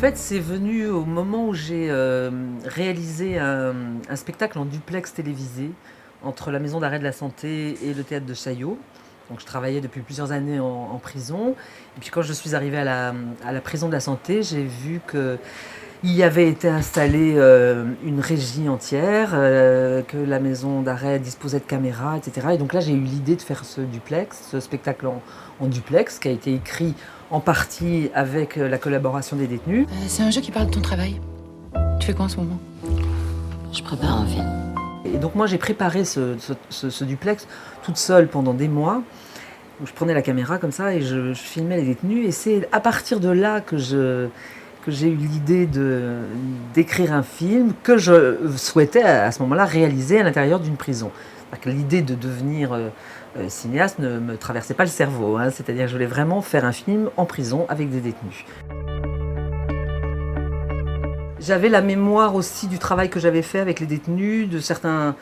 fait, c'est venu au moment où j'ai réalisé un spectacle en duplex télévisé entre la Maison d'arrêt de la santé et le théâtre de Chaillot. Donc je travaillais depuis plusieurs années en prison. Et puis quand je suis arrivée à la prison de la santé, j'ai vu qu'il y avait été installée une régie entière, que la maison d'arrêt disposait de caméras, etc. Et donc là, j'ai eu l'idée de faire ce duplex, ce spectacle en duplex, qui a été écrit en partie avec la collaboration des détenus. C'est un jeu qui parle de ton travail. Tu fais quoi en ce moment? Je prépare un film. Et donc moi j'ai préparé ce duplex toute seule pendant des mois, où je prenais la caméra comme ça et je filmais les détenus. Et c'est à partir de là que j'ai eu l'idée d'écrire un film que je souhaitais à ce moment-là réaliser à l'intérieur d'une prison. L'idée de devenir cinéaste ne me traversait pas le cerveau, hein. C'est-à-dire que je voulais vraiment faire un film en prison avec des détenus. J'avais la mémoire aussi du travail que j'avais fait avec les détenus, de certains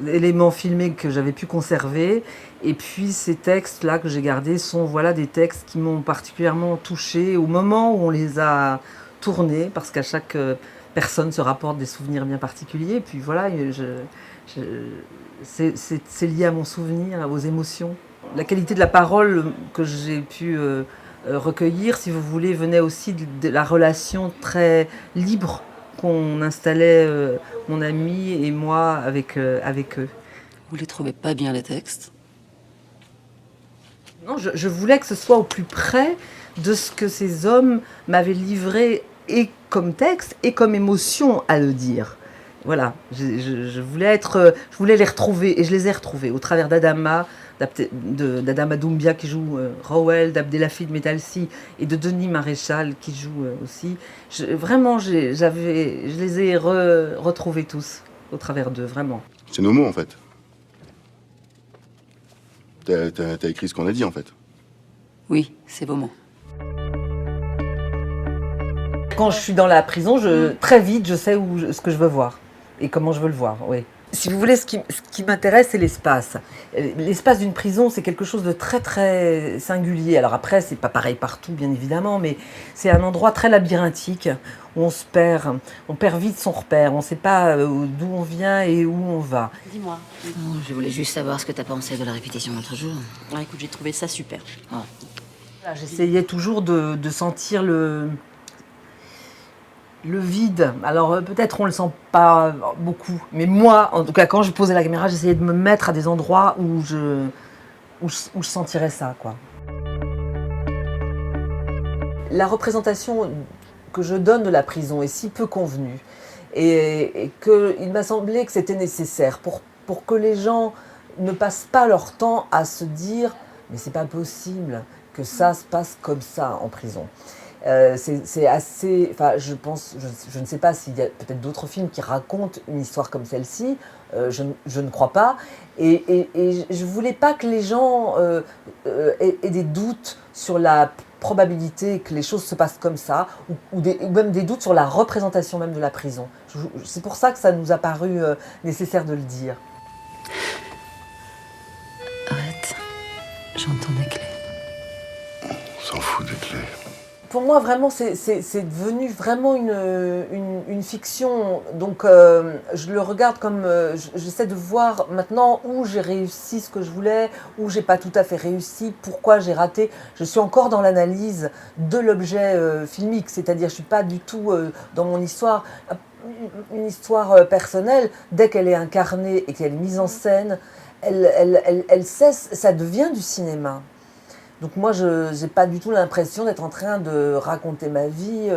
éléments filmés que j'avais pu conserver. Et puis ces textes-là que j'ai gardés sont des textes qui m'ont particulièrement touchée au moment où on les a tournés, parce qu'à chaque personne se rapporte des souvenirs bien particuliers. Et puis voilà, c'est lié à mon souvenir, aux émotions. La qualité de la parole que j'ai pu recueillir, si vous voulez, venait aussi de la relation très libre qu'on installait, mon ami et moi, avec eux. Vous les trouvez pas bien, les textes? Non, je voulais que ce soit au plus près de ce que ces hommes m'avaient livré, et comme texte et comme émotion à le dire. Voilà, je voulais les retrouver, et je les ai retrouvés au travers d'Adama, d'Adama Doumbia qui joue Rowell, d'Abdelhafid Metalsi et de Denis Maréchal qui joue aussi. Je les ai retrouvés tous au travers d'eux, vraiment. C'est nos mots en fait. T'as écrit ce qu'on a dit en fait. Oui, c'est vos mots. Quand je suis dans la prison, très vite, je sais ce que je veux voir et comment je veux le voir, oui. Si vous voulez, ce qui m'intéresse, c'est l'espace. L'espace d'une prison, c'est quelque chose de très, très singulier. Alors après, c'est pas pareil partout, bien évidemment, mais c'est un endroit très labyrinthique où on se perd. On perd vite son repère. On ne sait pas d'où on vient et où on va. Dis-moi. Oh, je voulais juste savoir ce que t'as pensé de la répétition l'autre jour. Ah, écoute, j'ai trouvé ça super. Oh. Voilà, j'essayais toujours de sentir le vide. Alors peut-être on le sent pas beaucoup, mais moi, en tout cas, quand je posais la caméra, j'essayais de me mettre à des endroits où je sentirais ça, quoi. La représentation que je donne de la prison est si peu convenue, et qu'il m'a semblé que c'était nécessaire pour que les gens ne passent pas leur temps à se dire « mais c'est pas possible que ça se passe comme ça en prison ». C'est assez... Enfin, je ne sais pas s'il y a peut-être d'autres films qui racontent une histoire comme celle-ci, je ne crois pas. Et je ne voulais pas que les gens aient des doutes sur la probabilité que les choses se passent comme ça, ou même des doutes sur la représentation même de la prison. C'est pour ça que ça nous a paru nécessaire de le dire. Arrête, j'entends des clés. On s'en fout des clés. Pour moi, vraiment, c'est devenu vraiment une fiction. Donc, je le regarde comme... j'essaie de voir maintenant où j'ai réussi ce que je voulais, où j'ai pas tout à fait réussi, pourquoi j'ai raté. Je suis encore dans l'analyse de l'objet filmique, c'est-à-dire je suis pas du tout dans mon histoire. Une histoire personnelle, dès qu'elle est incarnée et qu'elle est mise en scène, elle cesse, ça devient du cinéma. Donc moi, je n'ai pas du tout l'impression d'être en train de raconter ma vie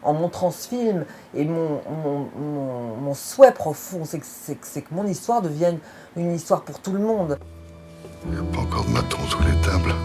en montrant ce film. Et mon souhait profond, c'est que mon histoire devienne une histoire pour tout le monde. Il n'y a pas encore de maton sous les tables.